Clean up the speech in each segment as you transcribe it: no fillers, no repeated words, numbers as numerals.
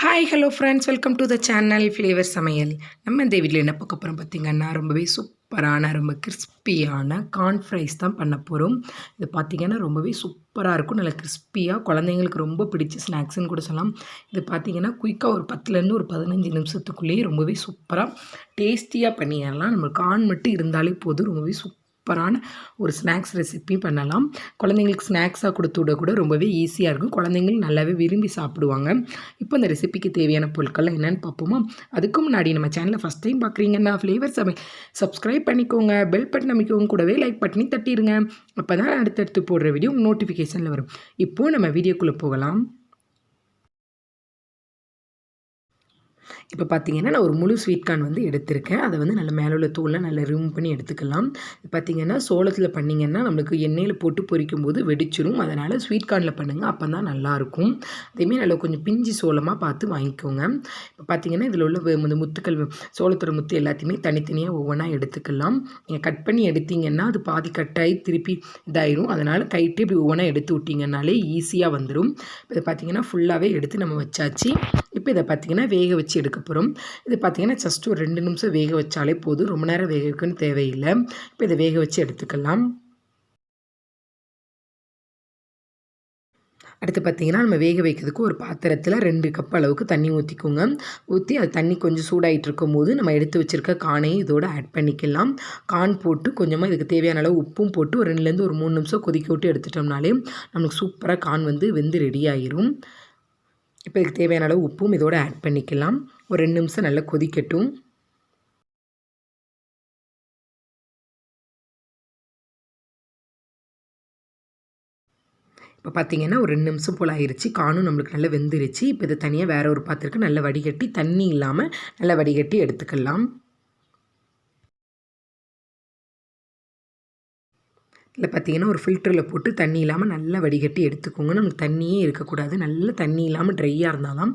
Hi hello friends, welcome to the channel flavour சமையல். நம்ம இந்த வீட்டில் என்ன பார்க்க போகிறோம் பார்த்திங்கன்னா, ரொம்பவே சூப்பரான ரொம்ப கிறிஸ்பியான கார்ன் ஃப்ரைஸ் தான் பண்ண போகிறோம். இது பார்த்திங்கன்னா ரொம்பவே சூப்பராக இருக்கும். நல்லா கிறிஸ்பியாக குழந்தைங்களுக்கு ரொம்ப பிடிச்ச ஸ்நாக்ஸ்ன்னு கூட சொல்லலாம். இது பார்த்திங்கன்னா குயிக்காக ஒரு 10லேருந்து ஒரு 15 நிமிஷத்துக்குள்ளேயே ரொம்பவே சூப்பராக டேஸ்டியாக பண்ணிடலாம். நம்ம கார்ன் மட்டும் இருந்தாலே போதும், ரொம்பவே சூப்பரான ஒரு ஸ்நாக்ஸ் ரெசிபி பண்ணலாம். குழந்தைங்களுக்கு ஸ்நாக்ஸாக கொடுத்து விட கூட ரொம்பவே ஈஸியாக இருக்கும். குழந்தைங்களும் நல்லாவே விரும்பி சாப்பிடுவாங்க. இப்போ இந்த ரெசிபிக்கு தேவையான பொருட்கள்லாம் என்னென்னு பார்ப்போமா? அதுக்கு முன்னாடி நம்ம சேனலை ஃபஸ்ட் டைம் பார்க்குறீங்கன்னா ஃப்ளேவர் சப்ஸ்கிரைப் பண்ணிக்கோங்க, பெல் பட்டன் அமைக்கோங்க, கூடவே லைக் பட்டனி தட்டிடுங்க. அப்போ தான் அடுத்தடுத்து போடுற வீடியோ நோட்டிஃபிகேஷனில் வரும். இப்போது நம்ம வீடியோக்குள்ளே போகலாம். இப்போ பார்த்தீங்கன்னா நான் ஒரு முழு ஸ்வீட் கார்ன் வந்து எடுத்திருக்கேன். அதை வந்து நல்லா மேலே உள்ள தோல்லாம் நல்லா ரிமூவ் பண்ணி எடுத்துக்கலாம். பார்த்தீங்கன்னா சோளத்தில் பண்ணிங்கன்னா நம்மளுக்கு எண்ணெயில் போட்டு பொரிக்கும்போது வெடிச்சிரும். அதனால் ஸ்வீட் கார்னில் பண்ணுங்கள், அப்போ தான் நல்லாயிருக்கும். அதேமாரி நல்லா கொஞ்சம் பிஞ்சு சோளமாக பார்த்து வாங்கிக்கோங்க. இப்போ பார்த்தீங்கன்னா இதில் உள்ள இந்த முத்துக்கள், சோளத்தோட முத்து எல்லாத்தையுமே தனித்தனியாக ஒவ்வொன்றா எடுத்துக்கலாம். நீங்கள் கட் பண்ணி எடுத்திங்கன்னா அது பாதி கட்டாகி திருப்பி இதாயிரும். அதனால் கைட்டு இப்படி ஒவ்வொன்றா எடுத்து விட்டிங்கனாலே ஈஸியாக வந்துடும். இதை பார்த்தீங்கன்னா ஃபுல்லாகவே எடுத்து நம்ம வச்சாச்சு. இப்போ இதை பார்த்திங்கன்னா வேக வச்சு எடுக்க போகிறோம். இது பார்த்திங்கன்னா ஜஸ்ட் ஒரு 2 நிமிஷம் வேக வச்சாலே போதும், ரொம்ப நேரம் வேக வைக்கணும்னு தேவையில்லை. இப்போ இதை வேக வச்சு எடுத்துக்கலாம். அடுத்து பார்த்திங்கன்னா நம்ம வேக வைக்கிறதுக்கு ஒரு பாத்திரத்தில் 2 கப் அளவுக்கு தண்ணி ஊற்றிக்கோங்க. ஊற்றி அது தண்ணி கொஞ்சம் சூடாகிட்டு இருக்கும் போது நம்ம எடுத்து வச்சுருக்க கார்னையும் இதோடு ஆட் பண்ணிக்கலாம். கார்ன் போட்டு கொஞ்சமாக இதுக்கு தேவையான அளவு உப்பும் போட்டு ஒரு 2லேருந்து ஒரு 3 நிமிஷம் கொதிக்க விட்டு எடுத்துட்டோம்னாலே நமக்கு சூப்பராக கார்ன் வந்து வெந்து ரெடி ஆகிரும். இப்போ இதுக்கு தேவையான அளவு உப்பும் இதோடு ஆட் பண்ணிக்கலாம். ஒரு 2 நிமிஷம் நல்லா கொதிக்கட்டும். இப்போ பார்த்தீங்கன்னா ஒரு 2 நிமிஷம் போல் ஆயிடுச்சு. கார்னும் நம்மளுக்கு நல்லா வெந்துருச்சு. இப்போ இதை தனியாக வேறு ஒரு பாத்திரத்துக்கு நல்லா வடிகட்டி, தண்ணி இல்லாமல் நல்லா வடிகட்டி எடுத்துக்கலாம். இதில் பார்த்தீங்கன்னா ஒரு ஃபில்டரில் போட்டு தண்ணி இல்லாமல் நல்லா வடிகட்டி எடுத்துக்கோங்க. நமக்கு தண்ணியே இருக்கக்கூடாது. நல்லா தண்ணி இல்லாமல் ட்ரையாக இருந்தால் தான்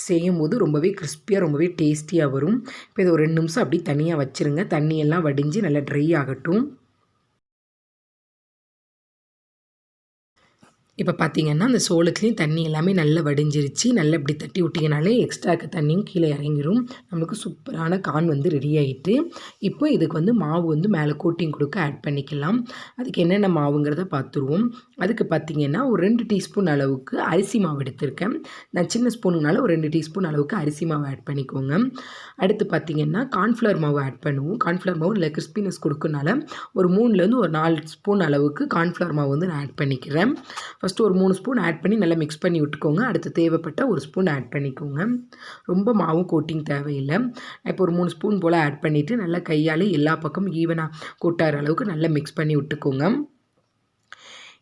செய்யும்போது ரொம்பவே கிறிஸ்பியாக ரொம்பவே டேஸ்டியாக வரும். இப்போ இதை ஒரு 2 நிமிஷம் அப்படியே தனியாக வச்சுருங்க. தண்ணியெல்லாம் வடிஞ்சு நல்லா ட்ரை ஆகட்டும். இப்போ பார்த்தீங்கன்னா அந்த சோளத்துலேயும் தண்ணி எல்லாமே நல்லா வடிஞ்சிருச்சு. நல்லா இப்படி தட்டி விட்டிங்கனாலே எக்ஸ்ட்ரா இருக்க தண்ணியும் கீழே இறங்கிடும். நம்மளுக்கு சூப்பரான கார்ன் வந்து ரெடி ஆகிட்டு. இப்போ இதுக்கு வந்து மாவு வந்து மேலே கோட்டிங் கொடுக்க ஆட் பண்ணிக்கலாம். அதுக்கு என்னென்ன மாவுங்கிறத பார்த்துருவோம். அதுக்கு பார்த்திங்கன்னா ஒரு 2 டீஸ்பூன் அளவுக்கு அரிசி மாவு எடுத்திருக்கேன். நான் சின்ன ஸ்பூனுனால ஒரு 2 டீஸ்பூன் அளவுக்கு அரிசி மாவு ஆட் பண்ணிக்கோங்க. அடுத்து பார்த்திங்கன்னா கார்ன்ஃப்ளவர் மாவு ஆட் பண்ணுவோம். கார்ன்ஃப்ளவர் மாவு இல்லை கிறிஸ்பினஸ் கொடுக்கறனால ஒரு 3லேருந்து ஒரு 4 ஸ்பூன் அளவுக்கு கார்ன்ஃப்ளவர் மாவு வந்து நான் ஆட் பண்ணிக்கிறேன். ஃபஸ்ட்டு ஒரு 3 ஸ்பூன் ஆட் பண்ணி நல்லா மிக்ஸ் பண்ணி விட்டுக்கோங்க. அடுத்து தேவைப்பட்ட ஒரு ஸ்பூன் ஆட் பண்ணிக்கோங்க. ரொம்ப மாவும் கோட்டிங் தேவையில்லை. இப்போ ஒரு 3 ஸ்பூன் போல் ஆட் பண்ணிவிட்டு நல்லா கையால் எல்லா பக்கமும் ஈவனாக கொட்டார அளவுக்கு நல்லா மிக்ஸ் பண்ணி விட்டுக்கோங்க.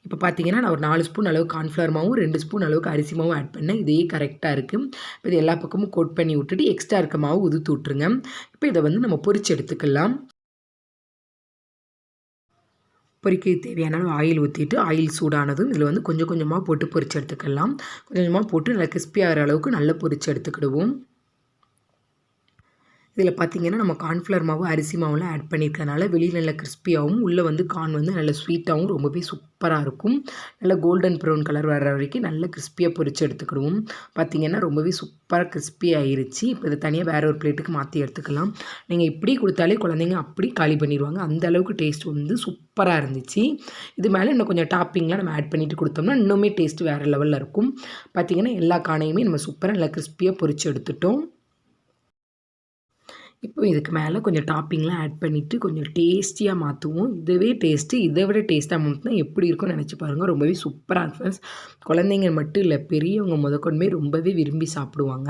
இப்போ பார்த்தீங்கன்னா நான் ஒரு 4 ஸ்பூன் அளவுக்கு கார்ன்ஃப்ளவர் மாவும் 2 ஸ்பூன் அளவுக்கு அரிசி மாவும் ஆட் பண்ணேன். இதே கரெக்டாக இருக்குது. இப்போ இது எல்லா பக்கமும் கோட் பண்ணி விட்டுட்டு எக்ஸ்ட்ரா இருக்க மாவு உதுத்து விட்ருங்க. இப்போ இதை வந்து நம்ம பொரிச்சு எடுத்துக்கலாம். பொரிக்க தேவையான அளவு ஆயில் ஊற்றிட்டு ஆயில் சூடானதும் இதில் வந்து கொஞ்சம் கொஞ்சமாக போட்டு பொரிச்சு எடுத்துக்கலாம். கொஞ்சம் கொஞ்சமாக போட்டு நல்லா கிறிஸ்பி ஆகிற அளவுக்கு நல்லா பொரிச்சு எடுத்துக்கிடுவோம். இதில் பார்த்திங்கன்னா நம்ம கார்ன்ஃப்ளவர் மாவு அரிசி மாவுலாம் ஆட் பண்ணியிருக்கனால வெளியில் நல்லா கிறிஸ்பியாகவும் உள்ளே வந்து கார்ன் வந்து நல்ல ஸ்வீட்டாகவும் ரொம்பவே சூப்பராக இருக்கும். நல்லா கோல்டன் ப்ரௌன் கலர் வர வரைக்கும் நல்லா கிறிஸ்பியாக பொரிச்சு எடுத்துக்கிடுவோம். பார்த்திங்கன்னா ரொம்பவே சூப்பராக கிறிஸ்பி ஆகிருச்சு. இப்போ இதை தனியாக வேறு ஒரு பிளேட்டுக்கு மாற்றி எடுத்துக்கலாம். நீங்கள் இப்படி கொடுத்தாலே குழந்தைங்க அப்படி காலி பண்ணிடுவாங்க. அந்த அளவுக்கு டேஸ்ட் வந்து சூப்பராக இருந்துச்சு. இது மேலே இன்னும் கொஞ்சம் டாப்பிங்லாம் நம்ம ஆட் பண்ணிவிட்டு கொடுத்தோம்னா இன்னுமே டேஸ்ட் வேறு லெவலில் இருக்கும். பார்த்திங்கன்னா எல்லா கார்னையுமே நம்ம சூப்பராக நல்லா கிறிஸ்பியாக பொரிச்சு எடுத்துட்டோம். இப்போ இதுக்கு மேலே கொஞ்சம் டாப்பிங்லாம் ஆட் பண்ணிவிட்டு கொஞ்சம் டேஸ்டியாக மாற்றுவோம். இதுவே டேஸ்ட்டு இதை விட டேஸ்ட்டாக மாற்றினா எப்படி இருக்கும்னு நினச்சி பாருங்கள். ரொம்பவே சூப்பராக இருக்கும் ஃப்ரெண்ட்ஸ். குழந்தைங்க மட்டும் இல்லை, பெரியவங்க முதற்கொண்டுமே ரொம்பவே விரும்பி சாப்பிடுவாங்க.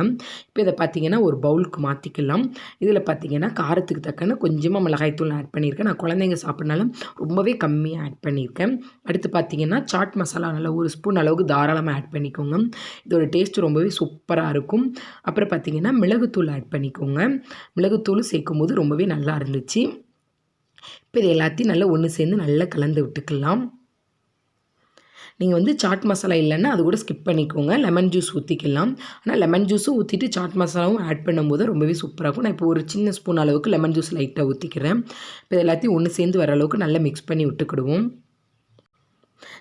இப்போ இதை பார்த்திங்கன்னா ஒரு பவுலுக்கு மாற்றிக்கலாம். இதில் பார்த்திங்கன்னா காரத்துக்கு தக்கன கொஞ்சமாக மிளகாய்த்தூள் ஆட் பண்ணியிருக்கேன். நான் குழந்தைங்க சாப்பிட்றனால ரொம்பவே கம்மியாக ஆட் பண்ணியிருக்கேன். அடுத்து பார்த்திங்கன்னா சாட் மசாலா நல்லா ஒரு ஸ்பூன் அளவுக்கு தாராளமாக ஆட் பண்ணிக்கோங்க. இதோட டேஸ்ட்டு ரொம்பவே சூப்பராக இருக்கும். அப்புறம் பார்த்திங்கன்னா மிளகுத்தூள் ஆட் பண்ணிக்கோங்க. மிளகுத்தூள் சேர்க்கும்போது ரொம்பவே நல்லா இருந்துச்சு. இப்போ இது எல்லாத்தையும் நல்லா ஒன்று சேர்ந்து நல்லா கலந்து விட்டுக்கலாம். நீங்கள் வந்து சாட் மசாலா இல்லைன்னா அது கூட ஸ்கிப் பண்ணிக்கோங்க. லெமன் ஜூஸ் ஊற்றிக்கலாம். ஆனால் லெமன் ஜூஸும் ஊற்றிட்டு சாட் மசாலாவும் ஆட் பண்ணும்போது ரொம்பவே சூப்பராக இருக்கும். நான் இப்போ ஒரு சின்ன ஸ்பூன் அளவுக்கு லெமன் ஜூஸ் லைட்டாக ஊற்றிக்கிறேன். இப்போ எல்லாத்தையும் ஒன்று சேர்ந்து வர அளவுக்கு நல்லா மிக்ஸ் பண்ணி விட்டுக்கிடுவோம்.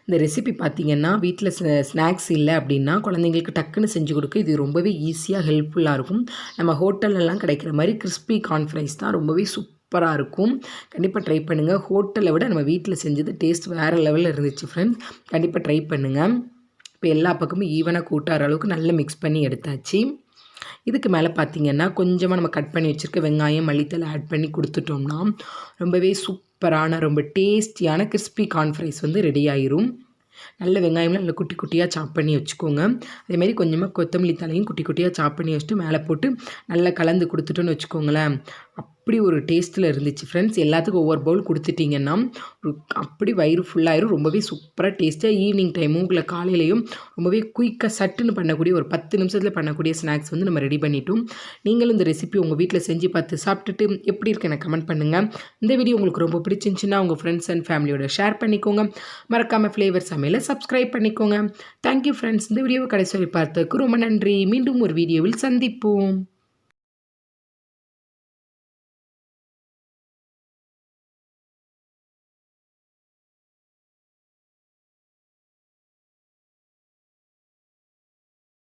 இந்த ரெசிபி பார்த்திங்கன்னா வீட்டில் ஸ்நாக்ஸ் இல்லை அப்படின்னா குழந்தைங்களுக்கு டக்குன்னு செஞ்சு கொடுக்க இது ரொம்பவே ஈஸியாக ஹெல்ப்ஃபுல்லாக இருக்கும். நம்ம ஹோட்டல்லலாம் கிடைக்கிற மாதிரி கிறிஸ்பி கார்ன் ஃப்ரைஸ் தான் ரொம்பவே சூப்பராக இருக்கும். கண்டிப்பாக ட்ரை பண்ணுங்கள். ஹோட்டலை விட நம்ம வீட்டில் செஞ்சது டேஸ்ட் வேறு லெவலில் இருந்துச்சு ஃப்ரெண்ட்ஸ். கண்டிப்பாக ட்ரை பண்ணுங்கள். இப்போ எல்லா பக்கமும் ஈவனாக கூட்டார அளவுக்கு நல்லா மிக்ஸ் பண்ணி எடுத்தாச்சு. இதுக்கு மேலே பார்த்திங்கன்னா கொஞ்சமாக நம்ம கட் பண்ணி வச்சுருக்க வெங்காயம் மல்லித்தலை ஆட் பண்ணி கொடுத்துட்டோம்னா ரொம்பவே சூப்பரான ரொம்ப டேஸ்டியான கிறிஸ்பி கார்ன் ஃப்ரைஸ் வந்து ரெடி ஆயிரும். நல்ல வெங்காயம்லாம் நல்லா குட்டி குட்டியாக சாப் பண்ணி வச்சுக்கோங்க. அதேமாதிரி கொஞ்சமாக கொத்தமல்லி தலையும் குட்டி குட்டியாக சாப் பண்ணி வச்சுட்டு மேலே போட்டு நல்லா கலந்து கொடுத்துட்டோன்னு வச்சுக்கோங்களேன். அப்படி ஒரு டேஸ்ட்டில் இருந்துச்சு ஃப்ரெண்ட்ஸ். எல்லாத்துக்கும் ஒவ்வொரு பவுல் கொடுத்துட்டிங்கன்னா அப்படி வயிறு ஃபுல்லாயிரும். ரொம்பவே சூப்பராக டேஸ்ட்டாக ஈவினிங் டைமும் இல்லை காலையிலையும் ரொம்பவே குயிக்காக சட்டுன்னு பண்ணக்கூடிய ஒரு 10 நிமிஷத்தில் பண்ணக்கூடிய ஸ்நாக்ஸ் வந்து நம்ம ரெடி பண்ணிட்டோம். நீங்களும் இந்த ரெசிபி உங்கள் வீட்டில் செஞ்சு பார்த்து சாப்பிட்டுட்டு எப்படி இருக்கு எனக்கு கமெண்ட் பண்ணுங்கள். இந்த வீடியோ உங்களுக்கு ரொம்ப பிடிச்சிருந்துச்சுன்னா உங்கள் ஃப்ரெண்ட்ஸ் அண்ட் ஃபேமிலியோட ஷேர் பண்ணிக்கோங்க. மறக்காமல் ஃப்ளேவர் சமையலை சப்ஸ்கிரைப் பண்ணிக்கோங்க. Thank you friends. இந்த வீடியோவை கடைசி வரை பார்த்ததுக்கு ரொம்ப நன்றி. மீண்டும் ஒரு வீடியோவில் சந்திப்போம்.